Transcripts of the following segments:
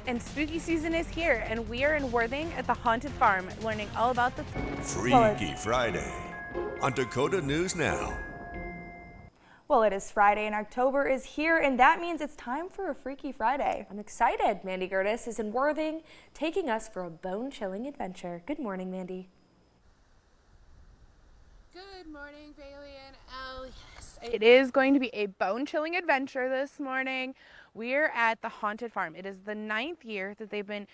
And spooky season is here, and we are in Worthing at the Haunted Farm, learning all about the Freaky Friday on Dakota News Now. Well, it is Friday and October is here, and that means it's time for a Freaky Friday. I'm excited. Mandy Gertis is in Worthing, taking us for a bone-chilling adventure. Good morning, Mandy. Good morning, Bailey and Elle. Yes, it is going to be a bone-chilling adventure this morning. We're at the Haunted Farm. It is the 9th year that they've been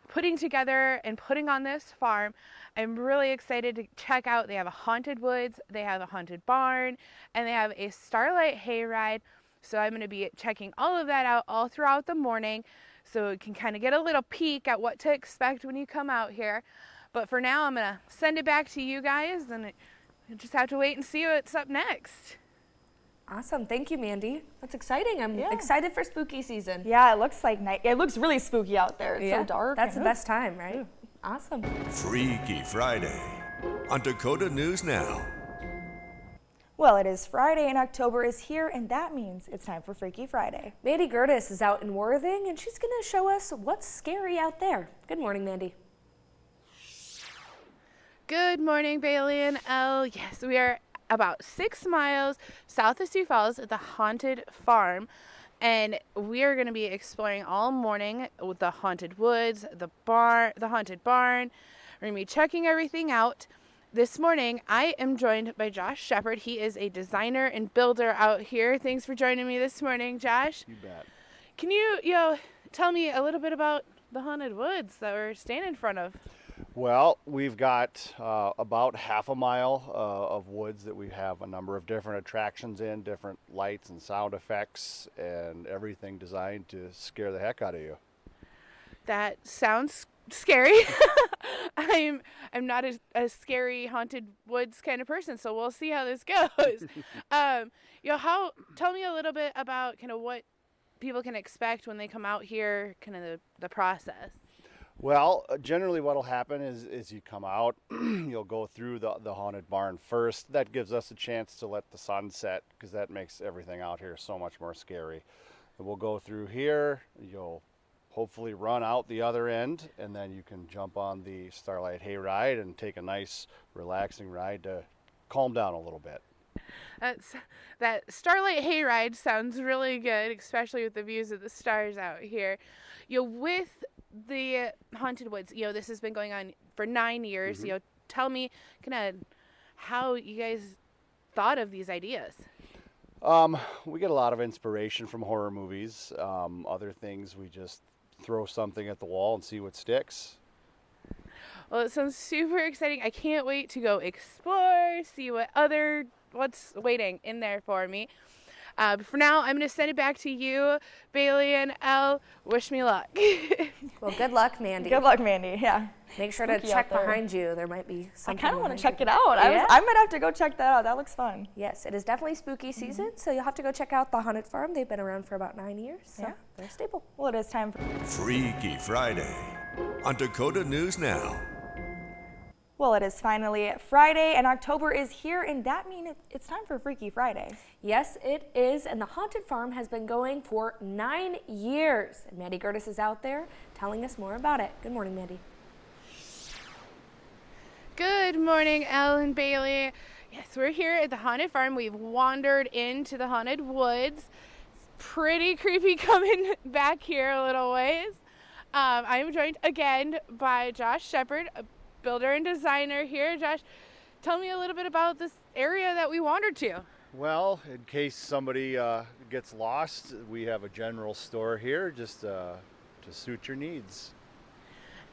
putting together and putting on this farm. I'm really excited to check out. They have a haunted woods, they have a haunted barn, and they have a starlight hayride. So I'm going to be checking all of that out all throughout the morning, so you can kind of get a little peek at what to expect when you come out here. But for now, I'm going to send it back to you guys, and you just have to wait and see what's up next. Awesome. Thank you, Mandy. That's exciting. I'm excited for spooky season. Yeah, it looks like night. It looks really spooky out there. It's so dark. That's the best time, right? Yeah. Awesome. Freaky Friday on Dakota News Now. Well, it is Friday and October is here, and that means it's time for Freaky Friday. Mandy Gertis is out in Worthing, and she's going to show us what's scary out there. Good morning, Mandy. Good morning, Bailey and Elle. Yes, we are about 6 miles south of Sioux Falls at the Haunted Farm, and we are going to be exploring all morning with the haunted woods, the haunted barn. We're going to be checking everything out. This morning, I am joined by Josh Shepard. He is a designer and builder out here. Thanks for joining me this morning, Josh. You bet. Can you tell me a little bit about the haunted woods that we're standing in front of? Well, we've got about half a mile of woods that we have a number of different attractions in, different lights and sound effects, and everything designed to scare the heck out of you. That sounds scary. I'm not a scary haunted woods kind of person, so we'll see how this goes. Tell me a little bit about kind of what people can expect when they come out here, kind of the process. Well, generally what will happen is you come out, you'll go through the haunted barn first. That gives us a chance to let the sun set, because that makes everything out here so much more scary. And we'll go through here, you'll hopefully run out the other end, and then you can jump on the Starlight Hayride and take a nice relaxing ride to calm down a little bit. That Starlight Hayride sounds really good, especially with the views of the stars out here. With the haunted woods, this has been going on for 9 years. Mm-hmm. Tell me kind of how you guys thought of these ideas. We get a lot of inspiration from horror movies. Other things, we just throw something at the wall and see what sticks. Well, it sounds super exciting. I can't wait to go explore, see what's waiting in there for me. For now, I'm going to send it back to you, Bailey and Elle. Wish me luck. Well, good luck, Mandy. Good luck, Mandy. Yeah. Make sure to check behind you. There might be something. I kind of want to check it out. Yeah? I might have to go check that out. That looks fun. Yes, it is definitely spooky season, so you'll have to go check out the Haunted Farm. They've been around for about 9 years, so they're a staple. Well, it is time for Freaky Friday on Dakota News Now. Well, it is finally Friday, and October is here, and that means it's time for Freaky Friday. Yes, it is, and the Haunted Farm has been going for 9 years. And Mandy Gertis is out there telling us more about it. Good morning, Mandy. Good morning, Elle and Bailey. Yes, we're here at the Haunted Farm. We've wandered into the haunted woods. It's pretty creepy coming back here a little ways. I'm joined again by Josh Shepard, a builder and designer here. Josh, tell me a little bit about this area that we wandered to. Well, in case somebody gets lost, we have a general store here just to suit your needs.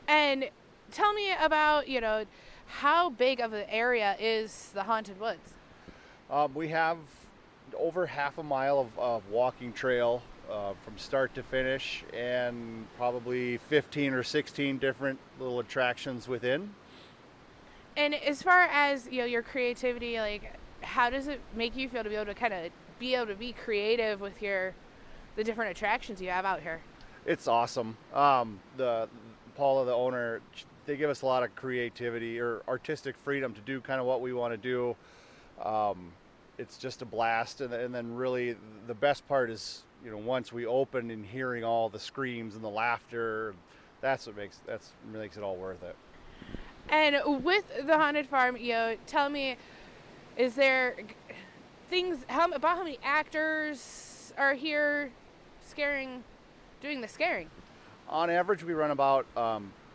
And tell me about, how big of an area is the Haunted Woods? We have over half a mile of walking trail from start to finish, and probably 15 or 16 different little attractions within. And as far as your creativity, how does it make you feel to be able to be creative with the different attractions you have out here? It's awesome. The Paula, the owner, they give us a lot of creativity or artistic freedom to do kind of what we want to do. It's just a blast, and then really the best part is once we open and hearing all the screams and the laughter, that's what makes it all worth it. And with the Haunted Farm, tell me, is there things about how many actors are here doing the scaring? On average, we run about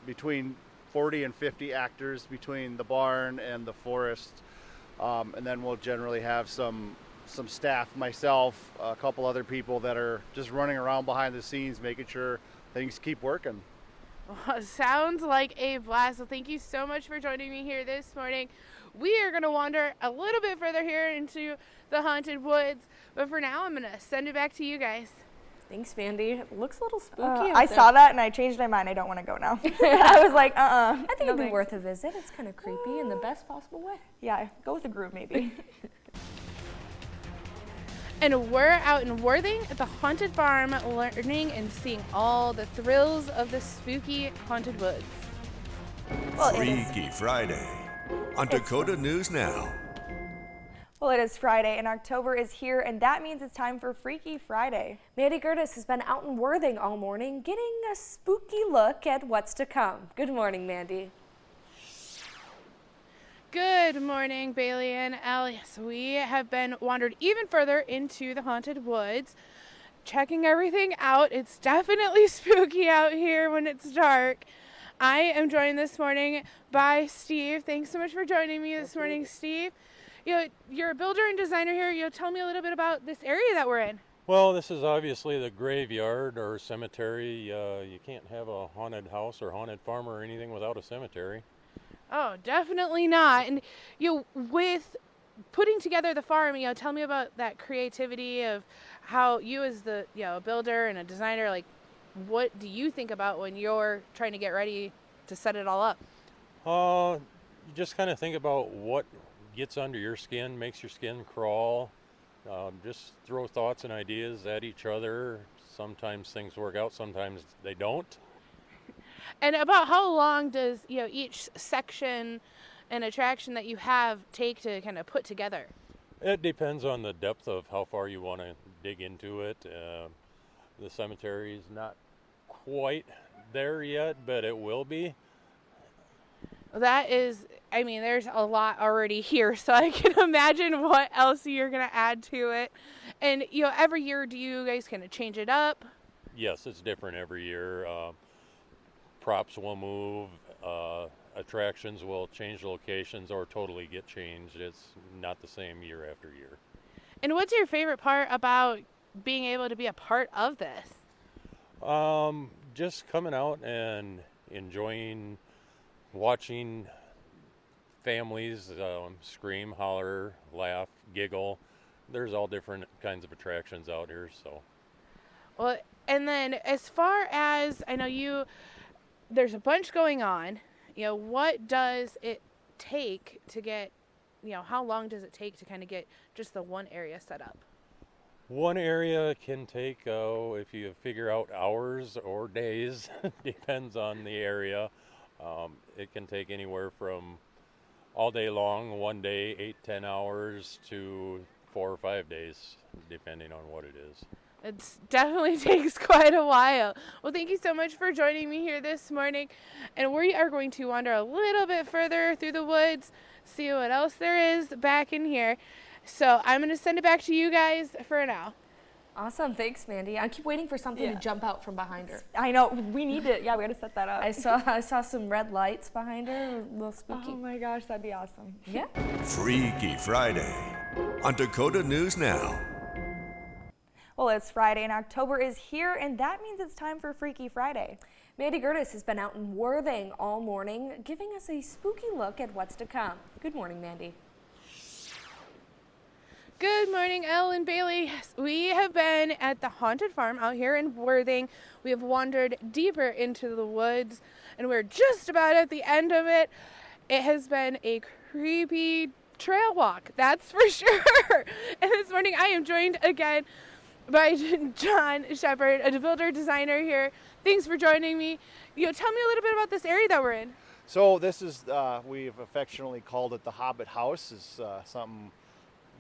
between 40 and 50 actors between the barn and the forest, and then we'll generally have some staff, myself, a couple other people that are just running around behind the scenes, making sure things keep working. Well, sounds like a blast. Well, thank you so much for joining me here this morning. We are going to wander a little bit further here into the Haunted Woods, but for now, I'm going to send it back to you guys. Thanks, Mandy. It looks a little spooky out I there. saw that and I changed my mind. I don't want to go now. I was like, I think no it'd be thanks. worth a visit. It's kind of creepy in the best possible way. Yeah, go with a group maybe. And we're out in Worthing at the Haunted Farm, learning and seeing all the thrills of the spooky Haunted Woods. Well, it is. Freaky Friday on Dakota News Now. Well, it is Friday and October is here, and that means it's time for Freaky Friday. Mandy Gertis has been out in Worthing all morning getting a spooky look at what's to come. Good morning, Mandy. Good morning, Bailey and Elle. Yes, we have been wandered even further into the Haunted Woods, checking everything out. It's definitely spooky out here when it's dark. I am joined this morning by Steve. Thanks so much for joining me this morning, Steve. You're a builder and designer here. Tell me a little bit about this area that we're in. Well, this is obviously the graveyard or cemetery. You can't have a haunted house or haunted farm or anything without a cemetery. Oh, definitely not. And with putting together the farm, tell me about that creativity of how you, as the a builder and a designer, like, what do you think about when you're trying to get ready to set it all up? You just kind of think about what gets under your skin, makes your skin crawl. Just throw thoughts and ideas at each other. Sometimes things work out, sometimes they don't. And about how long does each section and attraction that you have take to kind of put together? It depends on the depth of how far you want to dig into it. The cemetery is not quite there yet, but it will be. That is, there's a lot already here, so I can imagine what else you're going to add to it. And, every year, do you guys kind of change it up? Yes, it's different every year. Props will move, attractions will change locations or totally get changed. It's not the same year after year. And what's your favorite part about being able to be a part of this? Just coming out and enjoying watching families scream, holler, laugh, giggle. There's all different kinds of attractions out here. So, well, and then as far as I know, there's a bunch going on. What does it take to get? How long does it take to kind of get just the one area set up? One area can take, if you figure out hours or days, depends on the area. It can take anywhere from all day long, one day, 8-10 hours, to 4 or 5 days, depending on what it is. It definitely takes quite a while. Well, thank you so much for joining me here this morning. And we are going to wander a little bit further through the woods, see what else there is back in here. So I'm going to send it back to you guys for now. Awesome. Thanks, Mandy. I keep waiting for something to jump out from behind her. I know, we need to, we got to set that up. I saw some red lights behind her, a little spooky. Oh my gosh, that'd be awesome. Yeah. Freaky Friday on Dakota News Now. Well, it's Friday and October is here, and that means it's time for Freaky Friday. Mandy Gertis has been out in Worthing all morning, giving us a spooky look at what's to come. Good morning, Mandy. Good morning, Elle and Bailey. Yes, we have been at the Haunted Farm out here in Worthing. We have wandered deeper into the woods, and we're just about at the end of it. It has been a creepy trail walk, that's for sure. And this morning I am joined again by John Shepard, a builder designer here. Thanks for joining me. Tell me a little bit about this area that we're in. So this is, we've affectionately called it the Hobbit House. It's something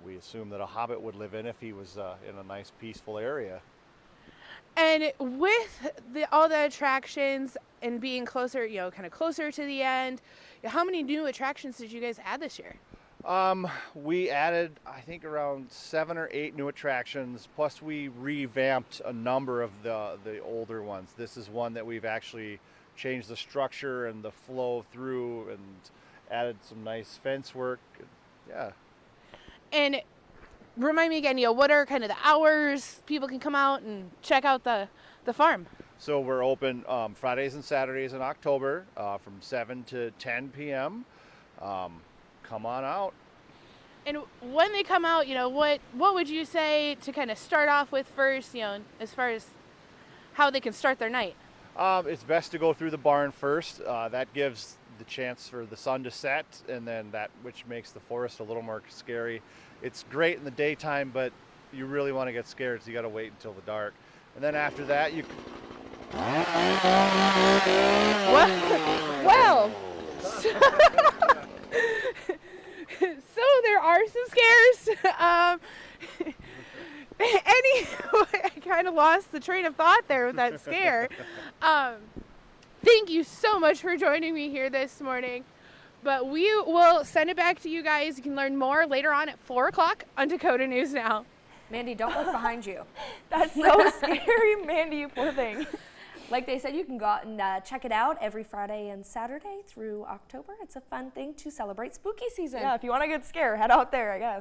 we assume that a hobbit would live in if he was in a nice, peaceful area. And with all the attractions and being closer, kind of closer to the end, how many new attractions did you guys add this year? We added, I think, around 7 or 8 new attractions, plus we revamped a number of the older ones. This is one that we've actually changed the structure and the flow through and added some nice fence work. Yeah. And remind me again, what are kind of the hours people can come out and check out the farm? So we're open Fridays and Saturdays in October from 7 to 10 p.m. Come on out. And when they come out, what would you say to kind of start off with first, as far as how they can start their night? It's best to go through the barn first. That gives the chance for the sun to set, and then that which makes the forest a little more scary. It's great in the daytime, but you really want to get scared, so you got to wait until the dark. And then after that, you. Well, so there are some scares. I kind of lost the train of thought there with that scare. Thank you so much for joining me here this morning. But we will send it back to you guys. You can learn more later on at 4 o'clock on Dakota News Now. Mandy, don't look behind you. That's so scary, Mandy, you poor thing. Like they said, you can go out and check it out every Friday and Saturday through October. It's a fun thing to celebrate spooky season. Yeah, if you want a good scare, head out there, I guess.